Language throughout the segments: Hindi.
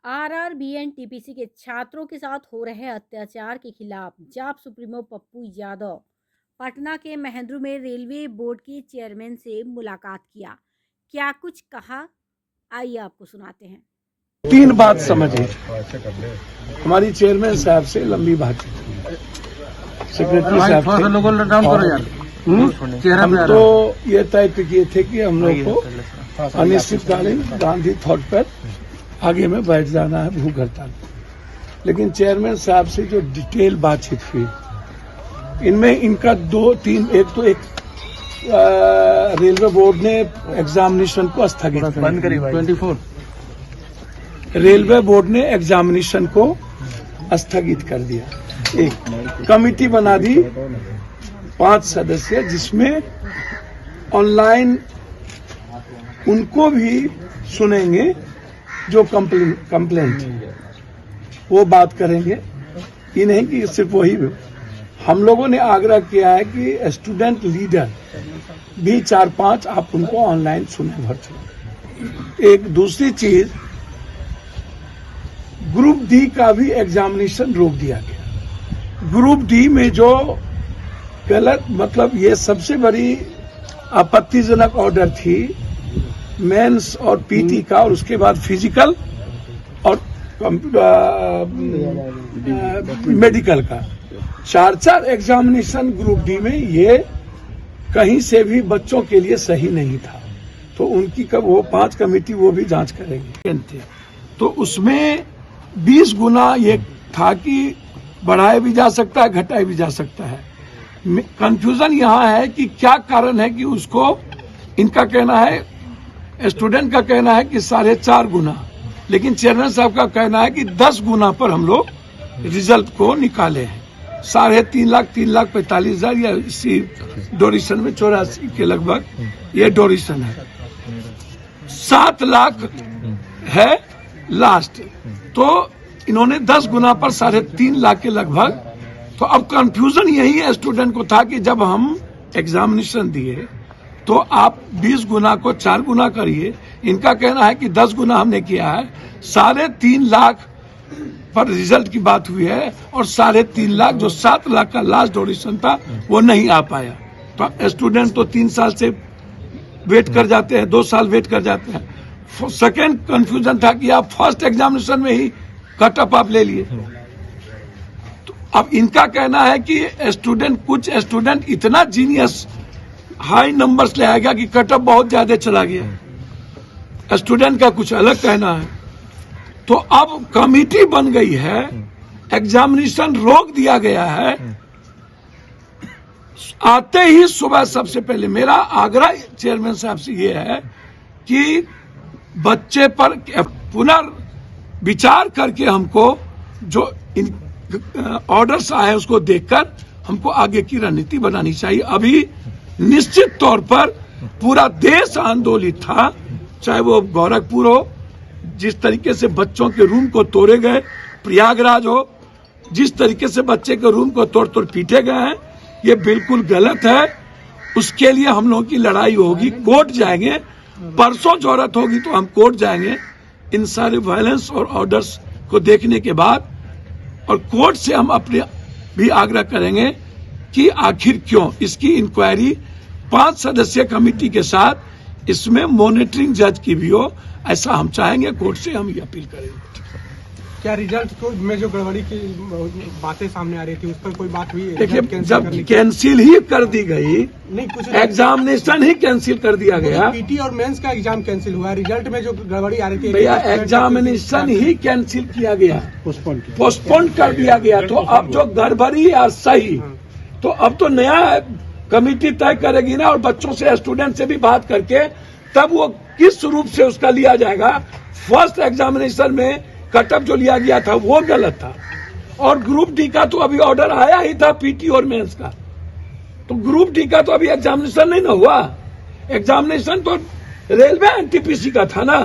आरआरबी एनटीपीसी के छात्रों के साथ हो रहे अत्याचार के खिलाफ जाप सुप्रीमो पप्पू यादव पटना के महेंद्र में रेलवे बोर्ड के चेयरमैन से मुलाकात किया। क्या कुछ कहा, आइए आपको सुनाते हैं। तीन बात समझिए, हमारी चेयरमैन साहब से लंबी बातचीत हुई, सेक्रेटरी साहब से। हम तो ये तय किए थे कि हम लोग को अनिश्चितकालीन गांधी थॉट पर आगे में बैठ जाना है, भूख हड़ताल। लेकिन चेयरमैन साहब से जो डिटेल बातचीत हुई, इनमें इनका एक रेलवे बोर्ड ने एग्जामिनेशन को स्थगित बंद करी। 24 रेलवे बोर्ड ने एग्जामिनेशन को स्थगित कर दिया। एक कमेटी बना दी 5 सदस्य, जिसमें ऑनलाइन उनको भी सुनेंगे जो कंप्लेंट वो बात करेंगे। ये नहीं कि सिर्फ वही। हम लोगों ने आग्रह किया है कि स्टूडेंट लीडर भी 4-5 आप उनको ऑनलाइन सुने भर। एक दूसरी चीज, ग्रुप डी का भी एग्जामिनेशन रोक दिया गया। ग्रुप डी में जो गलत, मतलब ये सबसे बड़ी आपत्तिजनक ऑर्डर थी मेंस और पीटी का, और उसके बाद फिजिकल और मेडिकल का 4 एग्जामिनेशन ग्रुप डी में, ये कहीं से भी बच्चों के लिए सही नहीं था। तो उनकी वो 5 कमेटी वो भी जांच करेंगे। तो उसमें 20 गुना ये था कि बढ़ाया भी जा सकता है, घटाया भी जा सकता है। कंफ्यूजन यहाँ है कि क्या कारण है कि उसको, इनका कहना है, स्टूडेंट का कहना है कि 4.5 गुना, लेकिन चेयरमैन साहब का कहना है कि 10 गुना पर हम लोग रिजल्ट को निकाले हैं। 3.5 लाख 3,45,000 या इसी डोरेशन में 84 के लगभग ये डोरेशन है। 7 लाख है लास्ट। तो इन्होंने 10 गुना पर 3.5 लाख के लगभग। तो अब कंफ्यूजन यही है स्टूडेंट को था कि जब हम एग्जामिनेशन दिए तो आप 20 गुना को 4 गुना करिए। इनका कहना है कि 10 गुना हमने किया है। 3.5 लाख पर रिजल्ट की बात हुई है, और 3.5 लाख जो 7 लाख का लास्ट डोरेशन था वो नहीं आ पाया। तो स्टूडेंट तो 3 साल से वेट कर जाते हैं, 2 साल वेट कर जाते हैं। सेकेंड कंफ्यूजन था कि आप फर्स्ट एग्जामिनेशन में ही कट ऑफ आप ले लिए। तो अब इनका कहना है कि कुछ स्टूडेंट इतना जीनियस हाई नंबर्स ले आएगा कि कट ऑफ बहुत ज्यादा चला गया। स्टूडेंट का कुछ अलग कहना है। तो अब कमेटी बन गई है, एग्जामिनेशन रोक दिया गया है। आते ही सुबह सबसे पहले मेरा आग्रह चेयरमैन साहब से ये है कि बच्चे पर पुनर्विचार करके हमको जो ऑर्डर्स आए उसको देखकर हमको आगे की रणनीति बनानी चाहिए। अभी निश्चित तौर पर पूरा देश आंदोलित था, चाहे वो गोरखपुर हो, जिस तरीके से बच्चों के रूम को तोड़े गए, प्रयागराज हो, जिस तरीके से बच्चे के रूम को तोड़ पीटे गए हैं, ये बिल्कुल गलत है। उसके लिए हम लोगों की लड़ाई होगी, कोर्ट जाएंगे। परसों जरूरत होगी तो हम कोर्ट जाएंगे इन सारे वायलेंस और ऑर्डर्स को देखने के बाद। और कोर्ट से हम अपने भी आग्रह करेंगे कि आखिर क्यों इसकी इंक्वायरी 5 सदस्यीय कमेटी के साथ इसमें मॉनिटरिंग जज की भी हो, ऐसा हम चाहेंगे। कोर्ट से हम ये अपील करेंगे। क्या रिजल्ट में जो गड़बड़ी की बातें सामने आ रही थी उस पर कोई बात हुई? देखिए, जब कैंसिल ही कर दी गई, नहीं कुछ एग्जामिनेशन ही कैंसिल कर दिया गया। पीटी और मेंस का एग्जाम कैंसिल हुआ, रिजल्ट में जो गड़बड़ी आ रही थी भैया एग्जामिनेशन ही कैंसिल किया गया, पोस्टपोन कर दिया गया। तो अब जो गड़बड़ी या सही, तो अब तो नया कमेटी तय करेगी ना, और बच्चों से, स्टूडेंट से भी बात करके तब वो किस रूप से उसका लिया जाएगा। फर्स्ट एग्जामिनेशन में कटअप जो लिया गया था वो गलत था, और ग्रुप डी का तो अभी ऑर्डर आया ही था, पीटी और मेंस का। तो ग्रुप डी का तो अभी एग्जामिनेशन नहीं ना हुआ। एग्जामिनेशन तो रेलवे एनटीपीसी का था ना,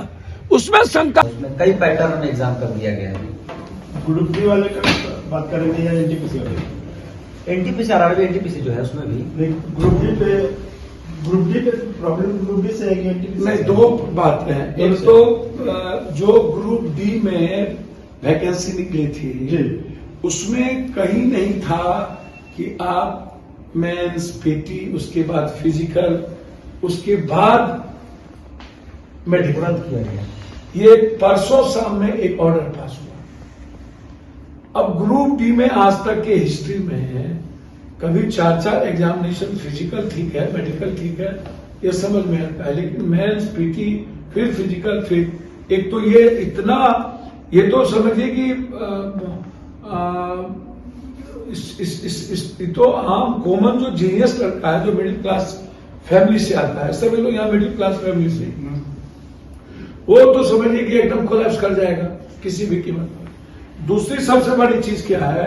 उसमें शंका। कई पैटर्न में एग्जाम कर दिया गया है। ग्रुप डी वाले का बात करेंगे या एनटीपीसी वाले? एनटीपीसी आरआरबी एनटीपीसी जो है उसमें भी ग्रुप डी पे ग्रुप डी पे प्रॉब्लम ग्रुप डी से है कि नहीं, दो बातें हैं। एक तो जो ग्रुप डी में वैकेंसी निकली थी जी उसमें कहीं नहीं था कि आप मेंस, पीटी, उसके बाद फिजिकल, उसके बाद मेडिकल तुरंत किया गया। ये परसों शाम में एक ऑर्डर पास हुआ। अब ग्रुप डी में आज तक के हिस्ट्री में कभी 4 एग्जामिनेशन, फिजिकल ठीक है, मेडिकल ठीक है, ये समझ में आता है, लेकिन मेंस, पीटी, फिर फिजिकल, फिर एक तो ये इतना, ये तो समझिए कि इस तो आम कॉमन जो जीनियस लड़का है, जो मिडिल क्लास फैमिली से आता है, सभी लोग यहाँ मिडिल क्लास फैमिली से, वो तो समझिए कि एकदम कोलैप्स कर जाएगा किसी भी कीमत पर। दूसरी सबसे बड़ी चीज क्या है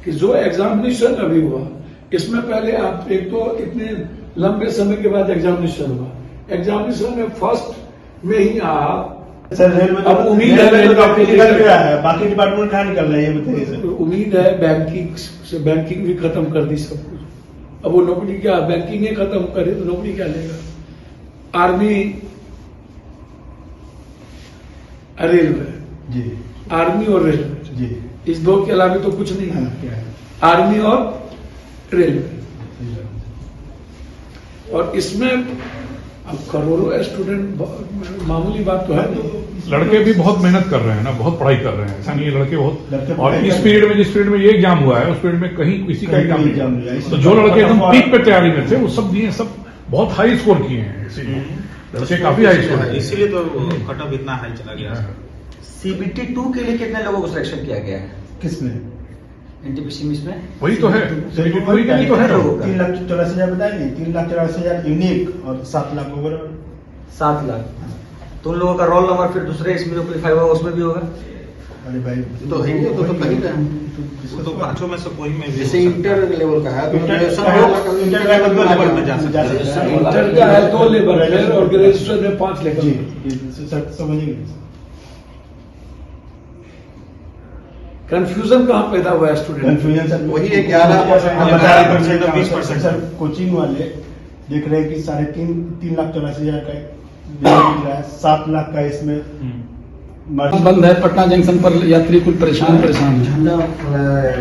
कि जो एग्जामिनेशन अभी हुआ, इसमें पहले आप एक तो इतने लंबे समय के बाद एग्जामिनेशन हुआ, एग्जामिनेशन में फर्स्ट में ही आप, सर रेलवे अब उम्मीद है रेलवे के लिए निकल गया है, बाकी डिपार्टमेंट कहाँ निकल रहा है ये बताइए सर। उम्मीद है बैंकिंग भी खत्म कर दी सब कुछ। अब वो नौकरी क्या, बैंकिंग ही खत्म करे तो नौकरी क्या लेगा। आर्मी, रेलवे, जी आर्मी और रेलवे, जी इस दो के अलावा तो कुछ नहीं है। क्या है आर्मी और रेलवे, और इसमें अब करोड़ों स्टूडेंट, मामूली बात तो है नहीं। लड़के भी बहुत मेहनत कर रहे हैं ना, बहुत पढ़ाई कर रहे हैं, ऐसा नहीं है, लड़के बहुत, लड़के और पढ़ाई इस कर पीरियड में, जिस पीरियड में ये एग्जाम हुआ है, उस पीरियड में कहीं किसी का कहीं एग्जाम कोई एग्जाम नहीं नहीं है। है। तो जो लड़के एकदम पीक पे तैयारी में थे, वो सब दिए, सब बहुत हाई स्कोर किए हैं, इसीलिए लड़के काफी हाई स्कोर किए। इसीलिए तो कट ऑफ इतना हाई चला गया। CBT 2 के लिए कितने लोगों को सिलेक्शन किया गया है किसमें NTPC में? वही तो है, वही के लिए तो है। 3,84,000 बताएंगे, 3,84,000 यूनिक और 7 लाख ओवर। 7 लाख। तो उन लोगों का रोल नंबर फिर दूसरे इसमें जो क्वालिफाई होगा उसमें भी होगा। अरे भाई तो है ही, तो कहीं का वो तो पांचों में से कोई में भी जैसे इंटर लेवल का है तो इंटर ग्रेजुएशन लेवल में जा सकता है। इंटर का है 2 लेवल है और ग्रेजुएशन में 5 लेवल। जी ये सर समझिए। कंफ्यूजन कहाँ पैदा हुआ है स्टूडेंट? कंफ्यूजन सर वही है, 11% हम बता रहे हैं, 20% सर कोचिंग वाले देख रहे हैं कि 3,84,000 का निकला है, 7 लाख का इसमें बंद है। पटना जंक्शन पर यात्री कुल परेशान है। झंडा फहराया है,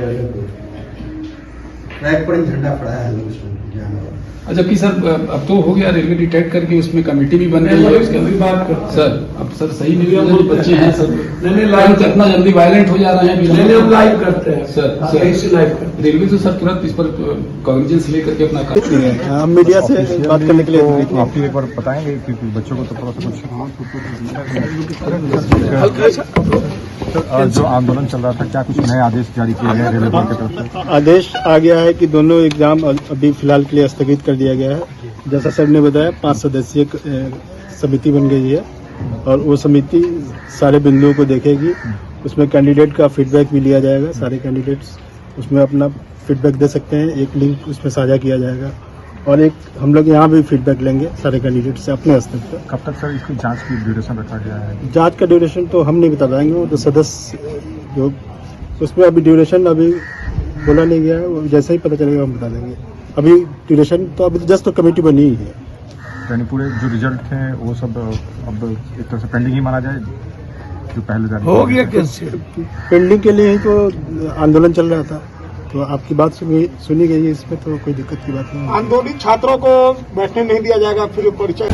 ट्रैक पर ही झंडा फहराया है लोग उसमें जाने वाला। जबकि सर अब तो हो गया, रेलवे डिटेक्ट करके उसमें कमेटी भी बन गई है उसके अभी बात करते हैं। सर अब सर सही नहीं है, बच्चे हैं सर, नहीं लाइव इतना जल्दी वायलेंट हो जा रहे हैं। नहीं हम लाइव करते हैं सर, सही से लाइव करते हैं। रेलवे तो सर तुरंत इस पर कॉग्निजेंस लेकर के अपना काम। हम मीडिया से बात करने के लिए तो आप एक बार बताएंगे क्योंकि बच्चों को तो थोड़ा सा कुछ जो आंदोलन चल रहा था, क्या कुछ नए आदेश जारी किए गए रेलवे बोर्ड की तरफ से? आदेश आ गया है कि दोनों एग्जाम अभी फिलहाल के लिए स्थगित कर दिया गया है। जैसा सर ने बताया 5 सदस्यीय समिति बन गई है और वो समिति सारे बिंदुओं को देखेगी। उसमें कैंडिडेट का फीडबैक भी लिया जाएगा। सारे कैंडिडेट्स उसमें अपना फीडबैक दे सकते हैं, एक लिंक उसमें साझा किया जाएगा और एक हम लोग यहाँ भी फीडबैक लेंगे सारे कैंडिडेट से अपने स्तर पर। कब तक सर इसकी जांच की ड्यूरेशन रखा गया है? जांच का ड्यूरेशन तो हम नहीं बता पाएंगे, वो तो सदस्य जो उसमें अभी ड्यूरेशन अभी बोला नहीं गया है, वो जैसे ही पता चलेगा हम बता देंगे। अभी ड्यूरेशन तो अभी जस्ट तो कमेटी बनी ही है। यानी पूरे जो रिजल्ट थे वो सब अब एक तरह से पेंडिंग ही माना जाए, जो पहले जारी हो गया कैसे? पेंडिंग के लिए ही तो आंदोलन चल रहा था, तो आपकी बात सुनी गई है, इसमें तो कोई दिक्कत की बात नहीं है। आंदोलित छात्रों को बैठने नहीं दिया जाएगा, फिर परिचय